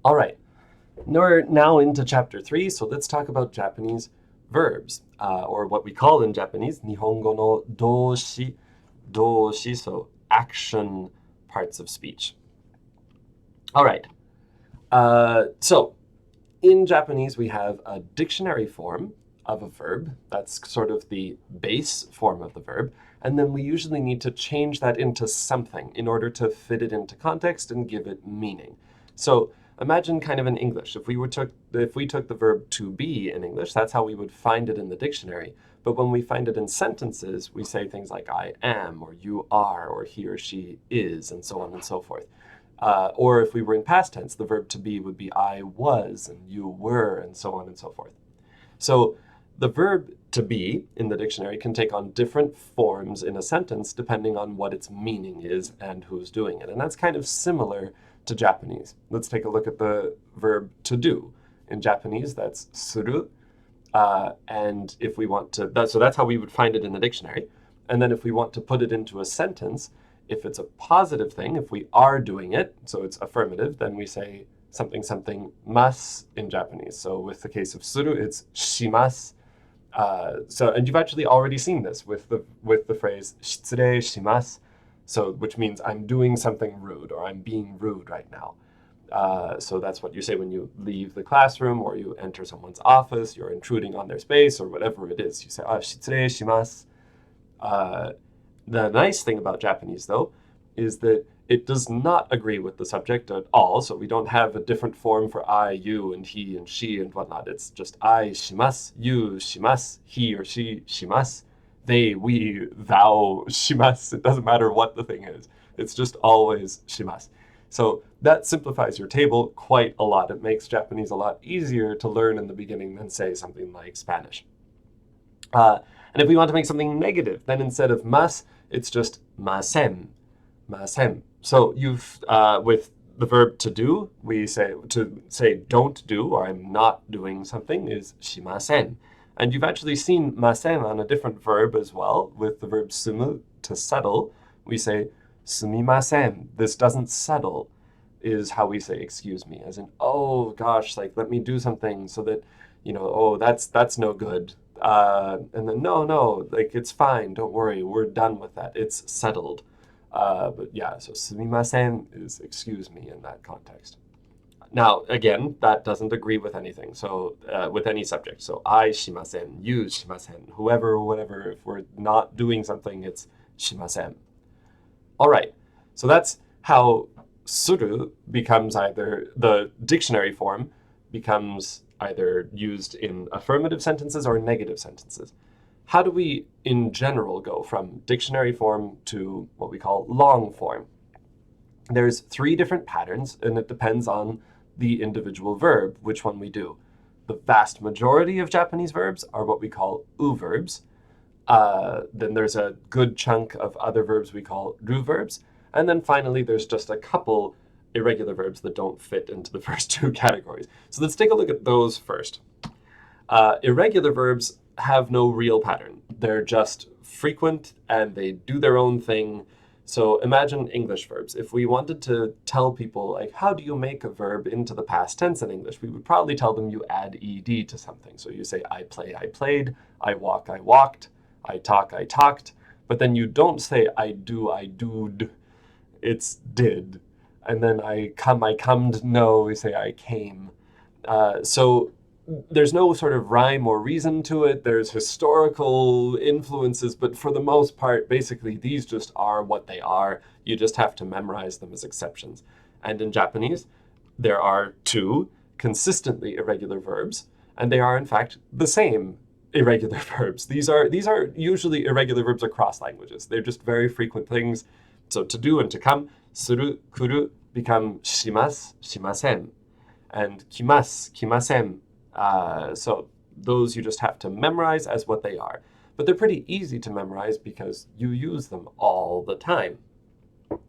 All right, we're now into chapter 3, so let's talk about Japanese verbs, or what we call in Japanese, Nihongo no doshi, so action parts of speech. All right, so in Japanese, we have a dictionary form of a verb. That's sort of the base form of the verb. And then we usually need to change that into something in order to fit it into context and give it meaning. So imagine kind of in English, if we took the verb to be in English, that's how we would find it in the dictionary. But when we find it in sentences, we say things like I am, or you are, or he or she is, and so on and so forth. Or if we were in past tense, the verb to be would be I was and you were, and so on and so forth. So the verb to be in the dictionary can take on different forms in a sentence depending on what its meaning is and who's doing it. And that's kind of similar to Japanese. Let's take a look at the verb to do. In Japanese, that's suru. And if we want to, so that's how we would find it in the dictionary. And then if we want to put it into a sentence, if it's a positive thing, if we are doing it, so it's affirmative, then we say something something mas in Japanese. So with the case of suru, it's shimasu. And you've actually already seen this with the phrase shitsurei shimasu, so which means I'm doing something rude or I'm being rude right now. So that's what you say when you leave the classroom or you enter someone's office, you're intruding on their space or whatever it is. You say, shitsurei shimasu. The nice thing about Japanese, though, is that it does not agree with the subject at all. So we don't have a different form for I, you, and he, and she, and whatnot. It's just I shimasu, you shimasu, he or she shimasu, they, we, thou shimasu. It doesn't matter what the thing is. It's just always shimasu. So that simplifies your table quite a lot. It makes Japanese a lot easier to learn in the beginning than, say, something like Spanish. And if we want to make something negative, then instead of mas, it's just masen. So you've with the verb to do, we say don't do or I'm not doing something is shimasen. And you've actually seen masen on a different verb as well with the verb sumu, to settle. We say sumimasen. This doesn't settle is how we say excuse me, as in, oh gosh, like let me do something so that, oh, that's no good. And then no, like it's fine, don't worry, we're done with that, it's settled. But yeah, so sumimasen is excuse me in that context. Now, again, that doesn't agree with anything, so with any subject. So I shimasen, you shimasen, whoever, whatever, if we're not doing something, it's shimasen. All right, so that's how suru becomes either, the dictionary form becomes either used in affirmative sentences or negative sentences. How do we, in general, go from dictionary form to what we call long form? There's 3 different patterns, and it depends on the individual verb, which one we do. The vast majority of Japanese verbs are what we call u-verbs. Then there's a good chunk of other verbs we call ru-verbs. And then finally, there's just a couple irregular verbs that don't fit into the first 2 categories. So let's take a look at those first. Irregular verbs have no real pattern. They're just frequent and they do their own thing. So imagine English verbs. If we wanted to tell people, like, how do you make a verb into the past tense in English? We would probably tell them you add ed to something. So you say, I play, I played, I walk, I walked, I talk, I talked. But then you don't say, I do, I doed. It's did. And then I comed. No, we say I came. So there's no sort of rhyme or reason to it. There's historical influences, but for the most part, basically, these just are what they are. You just have to memorize them as exceptions. And in Japanese, there are 2 consistently irregular verbs, and they are, in fact, the same irregular verbs. These are usually irregular verbs across languages. They're just very frequent things. So to do and to come, suru, kuru, become shimasu, shimasen, and kimasu, kimasen. So those you just have to memorize as what they are. But they're pretty easy to memorize because you use them all the time,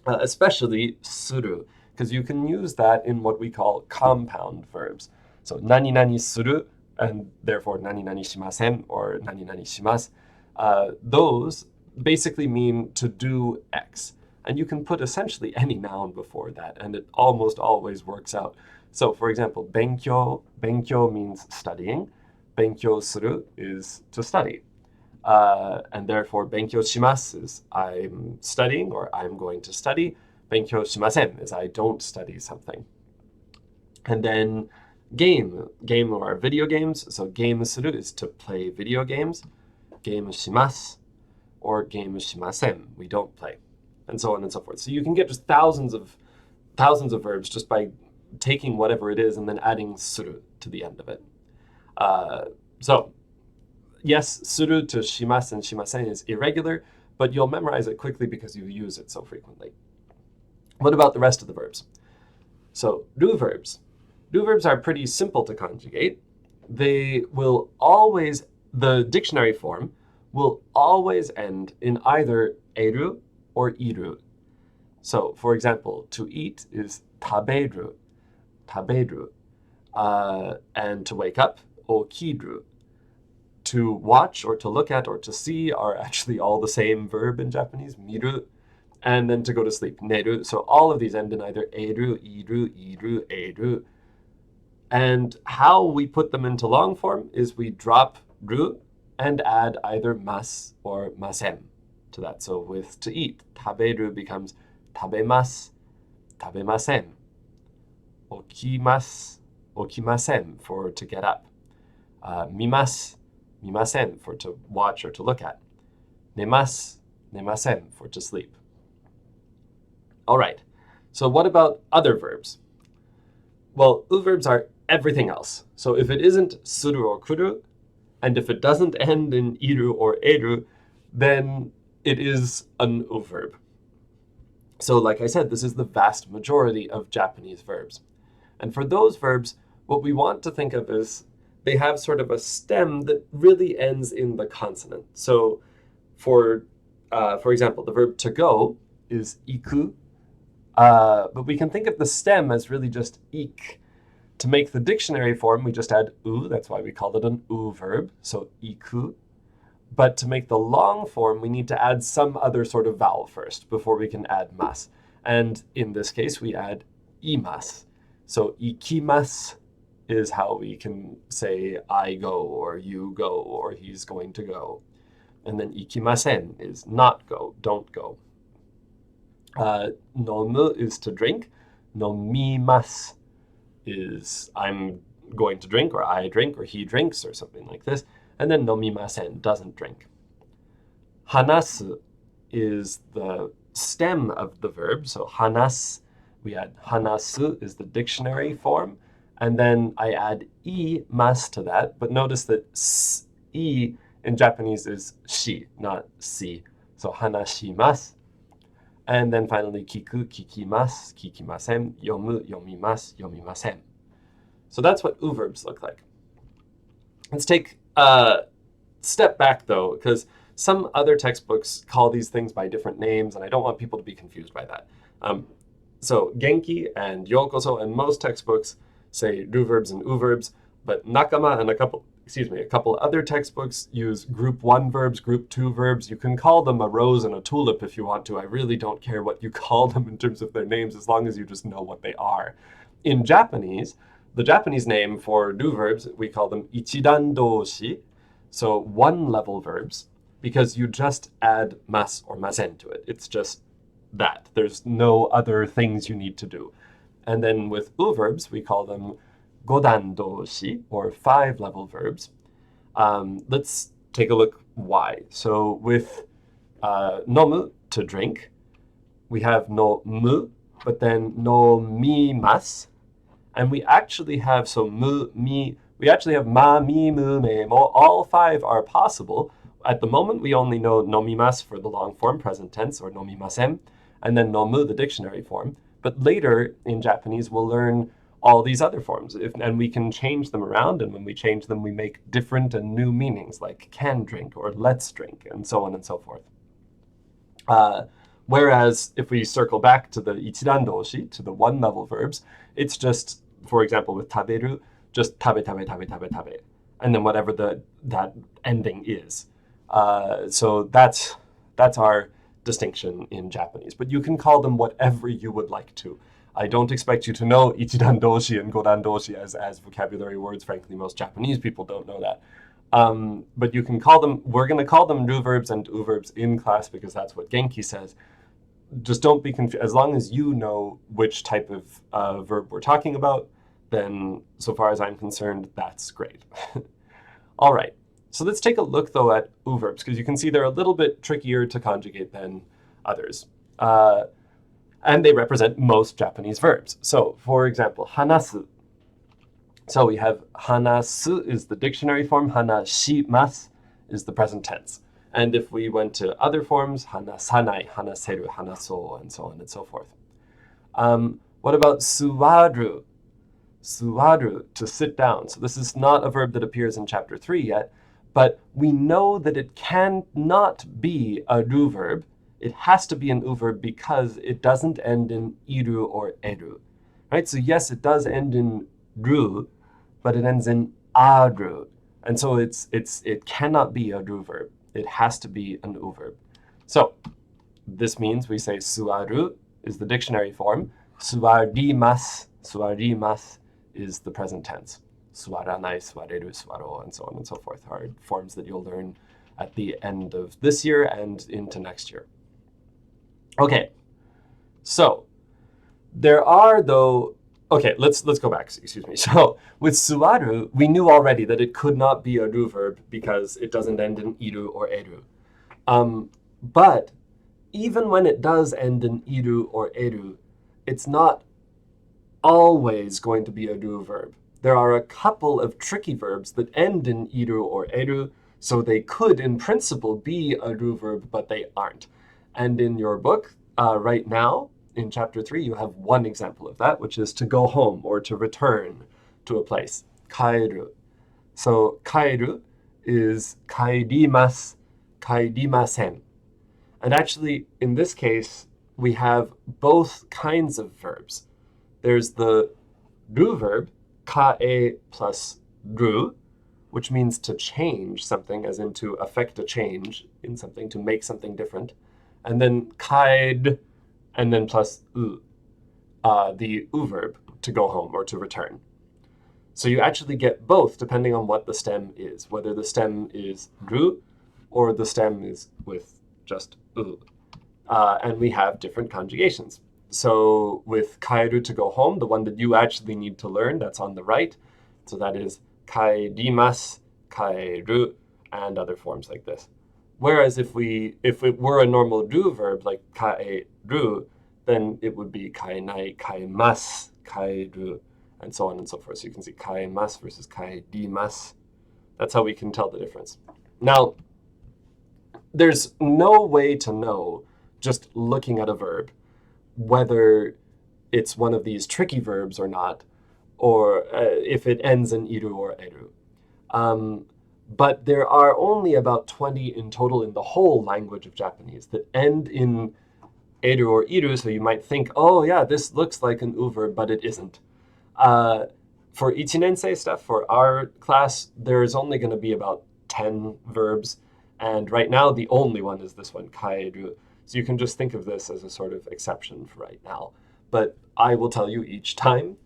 especially suru, because you can use that in what we call compound verbs. So nani nani suru, and therefore nani nani shimasen or nani nani shimasu. Those basically mean to do X. And you can put essentially any noun before that, and it almost always works out. So, for example, benkyo means studying. Benkyou suru is to study. And therefore, benkyou shimasu is I'm studying or I'm going to study. Benkyou shimasen is I don't study something. And then game or video games. So game suru is to play video games. Game shimasu or game shimasen, we don't play, and so on and so forth. So you can get just thousands of verbs just by taking whatever it is and then adding suru to the end of it. So yes, suru to shimasu and shimasen is irregular, but you'll memorize it quickly because you use it so frequently. What about the rest of the verbs? So ru verbs. Ru verbs are pretty simple to conjugate. They will always, the dictionary form will always end in either eru or iru. So, for example, to eat is taberu, and to wake up, okiru. To watch or to look at or to see are actually all the same verb in Japanese, miru. And then to go to sleep, neru. So all of these end in either eru, iru, eru. And how we put them into long form is we drop ru and add either mas or masen to that. So with to eat, taberu becomes tabemasu, tabemasen. Okimasu, okimasen for to get up. Mimasu, mimasen for to watch or to look at. Nemasu, nemasen for to sleep. All right, so what about other verbs? Well, verbs are everything else. So if it isn't suru or kuru, and if it doesn't end in iru or eru, then it is an verb. So like I said, this is the vast majority of Japanese verbs. And for those verbs, what we want to think of is they have sort of a stem that really ends in the consonant. So for example, the verb to go is iku, but we can think of the stem as really just ik. To make the dictionary form, we just add u. That's why we call it an u verb, so iku. But to make the long form, we need to add some other sort of vowel first before we can add mas. And in this case, we add imas. So ikimasu is how we can say I go, or you go, or he's going to go. And then ikimasen is not go, don't go. Nomu is to drink. Nomimasu is I'm going to drink, or I drink, or he drinks, or something like this. And then nomimasen, doesn't drink. Hanasu is the stem of the verb. So hanasu, we add hanasu is the dictionary form. And then I add imasu to that. But notice that i in Japanese is shi, not si. So hanashimasu. And then finally, kiku, kikimasu, kikimasen, yomu, yomimasu, yomimasen. So that's what verbs look like. Let's take a step back, though, because some other textbooks call these things by different names, and I don't want people to be confused by that. So Genki and Yokoso and most textbooks say ru verbs and verbs, but Nakama and a couple other textbooks use group 1 verbs, group 2 verbs. You can call them a rose and a tulip if you want to. I really don't care what you call them in terms of their names, as long as you just know what they are. In Japanese, the Japanese name for ru verbs, we call them ichidan doshi, so 1-level verbs, because you just add mas or masen to it. It's just that. There's no other things you need to do. And then with verbs, we call them godan doshi, or 5-level verbs. Let's take a look why. So with nomu, to drink, we have no mu, but then no mimasu. And we actually have, so mu, mi, we actually have ma, mi, mu, me, mo. All 5 are possible. At the moment, we only know nomimasu for the long form, present tense, or nomimasen, and then nomu, the dictionary form. But later in Japanese, we'll learn all these other forms, and we can change them around, and when we change them, we make different and new meanings, like can drink or let's drink, and so on and so forth. Whereas if we circle back to the ichidan doshi, to the 1-level verbs, it's just, for example, with taberu, just tabe, tabe, tabe, tabe, tabe, and then whatever that ending is. So that's our distinction in Japanese, but you can call them whatever you would like to. I don't expect you to know ichidan doshi and godan doshi as vocabulary words. Frankly, most Japanese people don't know that. But you can call them, we're going to call them ru verbs and u verbs in class because that's what Genki says. Just don't be confused. As long as you know which type of verb we're talking about, then so far as I'm concerned, that's great. All right. So let's take a look, though, at u verbs, because you can see they're a little bit trickier to conjugate than others. And they represent most Japanese verbs. So, for example, hanasu. So we have hanasu is the dictionary form, hanashimasu is the present tense. And if we went to other forms, hanasanai, hanaseru, hanaso, and so on and so forth. What about suwaru? Suwaru, to sit down. So this is not a verb that appears in chapter 3 yet, but we know that it cannot be a ru verb. It has to be an u verb because it doesn't end in iru or eru. Right? So yes, it does end in ru, but it ends in aru. And so it cannot be a ru verb. It has to be an u verb. So this means we say suwaru is the dictionary form. Suwarimasu is the present tense. Suwaranai, suwareru, suwaro, and so on and so forth are forms that you'll learn at the end of this year and into next year. Okay, so there are, though, okay, let's go back, excuse me. So with suwaru, we knew already that it could not be a ru verb because it doesn't end in iru or eru. But even when it does end in iru or eru, it's not always going to be a ru verb. There are a couple of tricky verbs that end in iru or eru, so they could, in principle, be a ru verb, but they aren't. And in your book, right now, in chapter 3, you have one example of that, which is to go home or to return to a place. Kaeru. So kaeru is kaerimasu, kaerimasen. And actually, in this case, we have both kinds of verbs. There's the ru verb, kae plus ru, which means to change something, as in to affect a change in something, to make something different. And then kaed, and then plus u, the u verb, to go home or to return. So you actually get both depending on what the stem is, whether the stem is ru or the stem is with just u. And we have different conjugations. So with kaeru, to go home, the one that you actually need to learn, that's on the right. So that is kaerimasu, kaeru, and other forms like this. Whereas if it were a normal ru verb like kaeru, then it would be kaenai, kaemasu, kaeru, and so on and so forth. So you can see kaemasu versus kaerimasu. That's how we can tell the difference. Now, there's no way to know, just looking at a verb, whether it's one of these tricky verbs or not, or if it ends in iru or eru. But there are only about 20 in total in the whole language of Japanese that end in eru or iru, so you might think, oh yeah, this looks like an u verb, but it isn't. For ichinensei stuff, for our class, there's only going to be about 10 verbs, and right now the only one is this one, kaeru. So you can just think of this as a sort of exception for right now. But I will tell you each time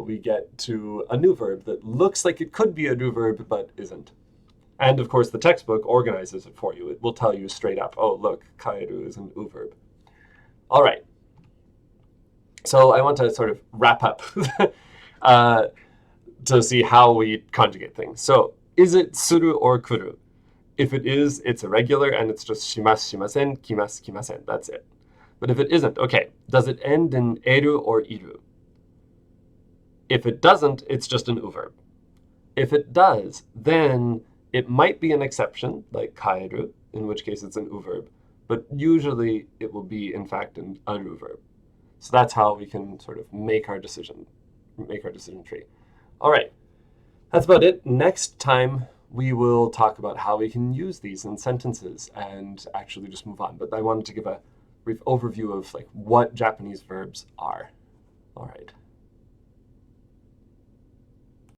we get to a new verb that looks like it could be a new verb, but isn't. And of course, the textbook organizes it for you. It will tell you straight up, oh, look, kaeru is an u verb. All right. So I want to sort of wrap up to see how we conjugate things. So is it suru or kuru? If it is, it's irregular, and it's just shimasu, shimasen, kimasu, kimasen. That's it. But if it isn't, okay, does it end in eru or iru? If it doesn't, it's just an u verb. If it does, then it might be an exception, like kaeru, in which case it's an u verb. But usually it will be, in fact, an ru verb. So that's how we can sort of make our decision tree. All right, that's about it. Next time, we will talk about how we can use these in sentences and actually just move on. But I wanted to give a brief overview of like what Japanese verbs are. All right.